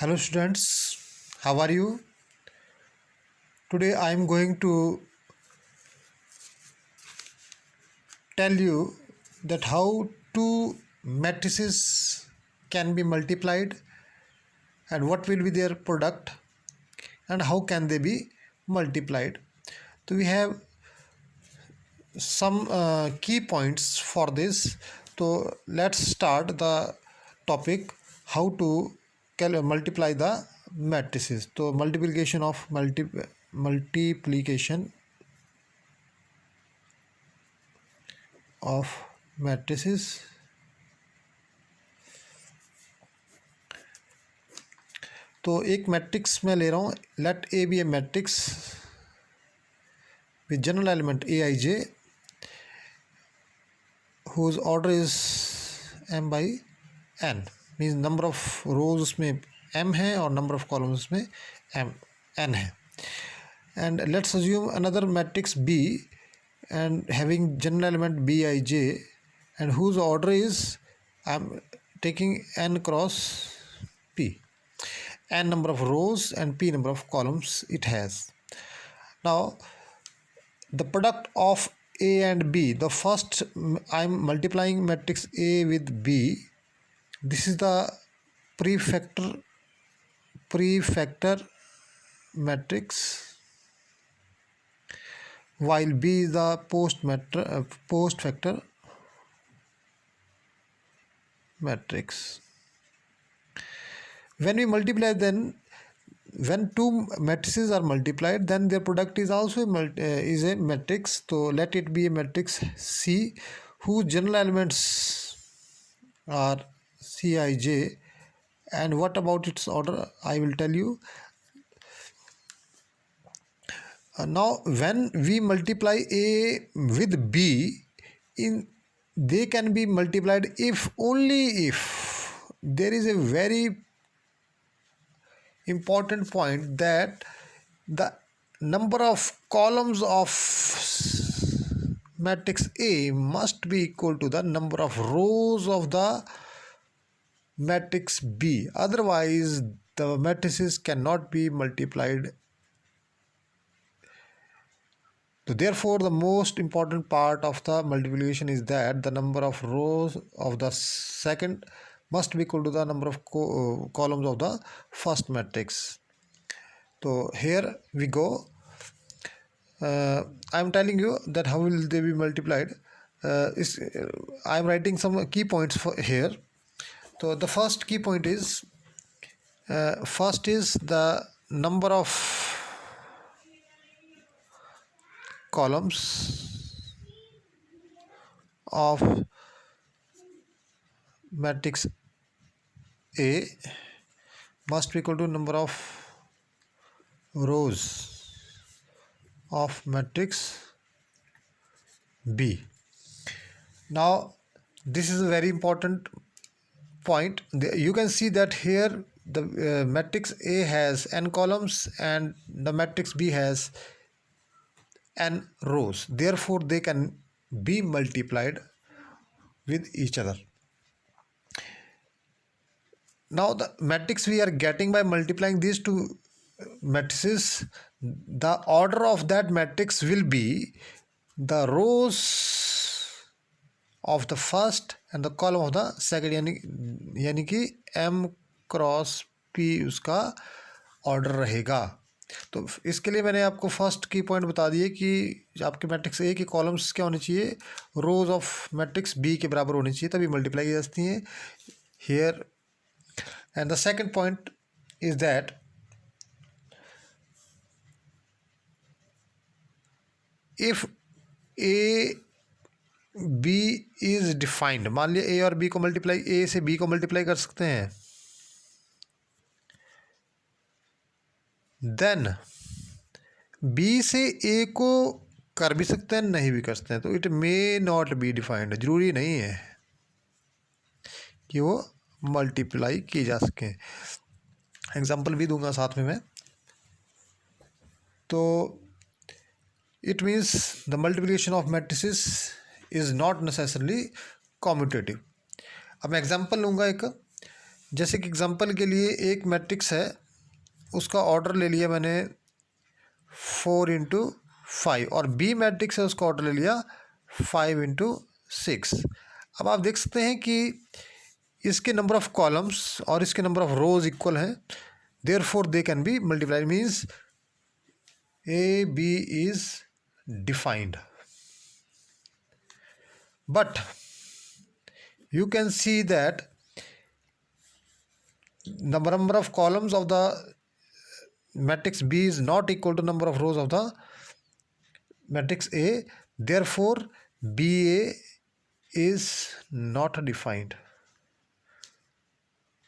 Hello students, how are you? Today I am going to tell you that how two matrices can be multiplied and what will be their product and how can they be multiplied. So we have some key points for this. So let's start the topic how to multiply the matrices. So multiplication of matrices. तो एक matrix मैं ले रहा हूँ. Let A be a matrix with general element aij whose order is m by n, means number of rows उसमें m है और number of columns उसमें n है. And let's assume another matrix B and having general element bij and whose order is I'm taking n cross p, n number of rows and p number of columns it has. Now the product of A and B, the first I'm multiplying matrix A with B. This is the prefactor matrix, while B is the post factor matrix. When we multiply, then when two matrices are multiplied, then their product is also a matrix. So let it be a matrix C whose general elements are Cij. And what about its order? I will tell you. Now when we multiply A with B, they can be multiplied if only if there is a very important point that the number of columns of matrix A must be equal to the number of rows of the matrix B. Otherwise, the matrices cannot be multiplied. So therefore, the most important part of the multiplication is that the number of rows of the second must be equal to the number of columns of the first matrix. So here we go. I am telling you that how will they be multiplied. I am writing some key points for here. So the first key point is the number of columns of matrix A must be equal to number of rows of matrix B. Now this is a very important point. You can see that here the matrix A has n columns and the matrix B has n rows. Therefore they can be multiplied with each other. Now the matrix we are getting by multiplying these two matrices, the order of that matrix will be the rows of the first and the column of the second, यानी कि m cross p उसका order रहेगा. तो इसके लिए मैंने आपको first की पॉइंट बता दिए कि आपके मैट्रिक्स ए के कॉलम्स क्या होने चाहिए, रोज ऑफ मैट्रिक्स बी के बराबर होनी चाहिए, तभी मल्टीप्लाई की जा सकती हैं here. And the second point is that if A B is defined, मान लिया A और B को मल्टीप्लाई, A से B को मल्टीप्लाई कर सकते हैं, then B से A को कर भी सकते हैं, नहीं भी कर सकते हैं. तो it may not be defined, जरूरी नहीं है कि वो मल्टीप्लाई की जा सके. एग्जाम्पल भी दूंगा साथ में मैं. तो it means the multiplication of matrices is not necessarily commutative. अब मैं एग्जाम्पल लूँगा एक. जैसे कि एग्जांपल के लिए एक मैट्रिक्स है, उसका ऑर्डर ले लिया मैंने 4 × 5, और बी मैट्रिक्स है, उसका ऑर्डर ले लिया 5 × 6। अब आप देख सकते हैं कि इसके नंबर ऑफ कॉलम्स और इसके नंबर ऑफ रोज इक्वल हैं, therefore they can be multiplied, means A B is defined. But you can see that the number of columns of the matrix B is not equal to number of rows of the matrix A. Therefore, BA is not defined.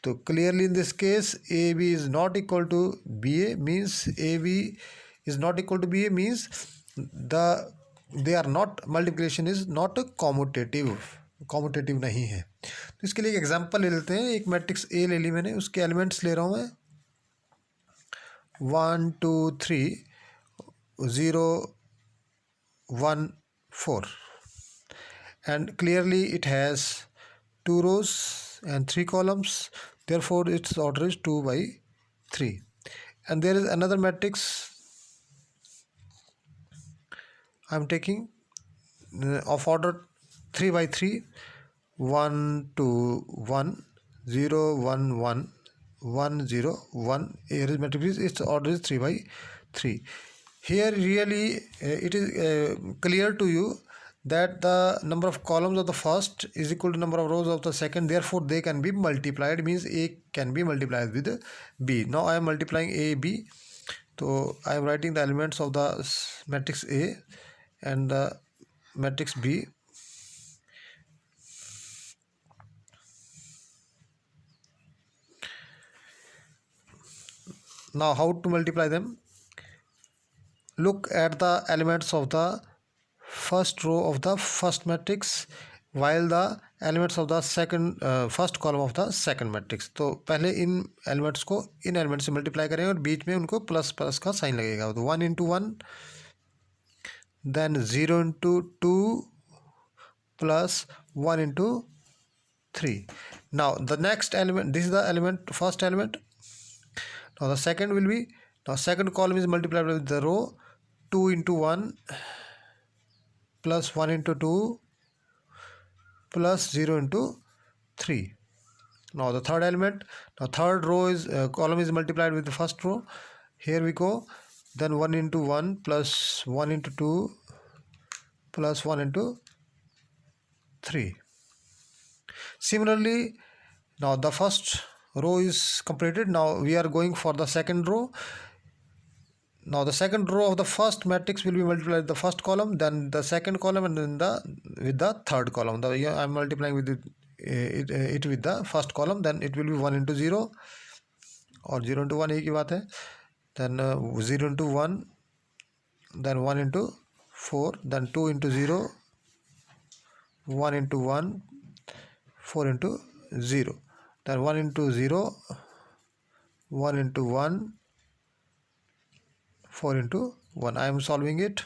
So clearly in this case, AB is not equal to BA, means AB is not equal to BA, means they are not, multiplication is not commutative नहीं है. तो इसके लिए एक example ले लेते हैं. एक मैट्रिक्स ए ले ली मैंने, उसके एलिमेंट्स ले रहा हूँ मैं 1 2 3 0 1 4, and clearly it has 2 rows and 3 columns, therefore its order is 2/3. And there is another matrix I am taking of order 3/3, 1 2 1 0 1 1 1 0 1. Here is matrix, its order is 3/3. Here really it is clear to you that the number of columns of the first is equal to number of rows of the second, therefore they can be multiplied, means A can be multiplied with B. Now I am multiplying A B, so I am writing the elements of the matrix A and the matrix B. Now how to multiply them? Look at the elements of the first row of the first matrix while the elements of the second first column of the second matrix. तो पहले इन elements को इन elements से multiply करें और बीच में उनको plus plus का sign लगेगा. तो 1 × 1, then 0 × 2 plus 1 × 3. Now the next element, this is the element, first element. Now the second will be, now second column is multiplied with the row 2 × 1 plus 1 × 2 plus 0 × 3. Now the third element, now third row is column is multiplied with the first row. Here we go. Then 1 × 1 plus 1 × 2 plus 1 × 3. Similarly, now the first row is completed. Now we are going for the second row. Now the second row of the first matrix will be multiplied with the first column, then the second column, and then with the third column. I am multiplying with it with the first column, then it will be 1 × 0 और 0 × 1 एक ही बात है. Then 0 × 1, then 1 × 4, then 2 × 0, 1 × 1, 4 × 0, then 1 × 0, 1 × 1, 4 × 1. I am solving it.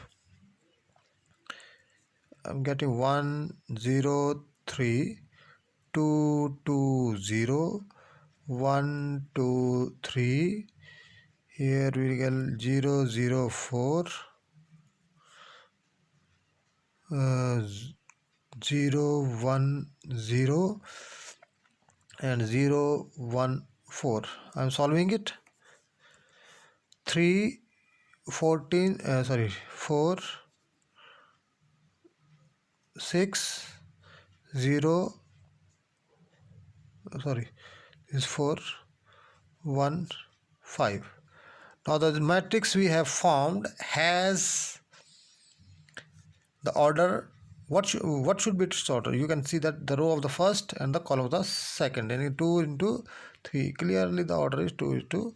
I am getting 1 0 3 2 2 0 1 2 3. Here we get 0 0 4 0 1 0 and 0 1 4. I am solving it. 3 14 4 6 0 is 4 1 5. Now the matrix we have formed has the order. What should be its order? You can see that the row of the first and the column of the second, and 2 × 3. Clearly the order is 2 ×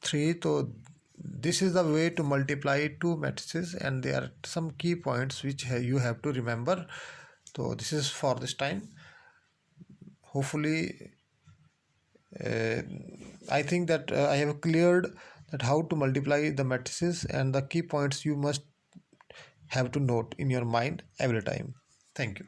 3. So this is the way to multiply two matrices, and there are some key points which you have to remember. So this is for this time. Hopefully I think that I have cleared that how to multiply the matrices, and the key points you must have to note in your mind every time. Thank you.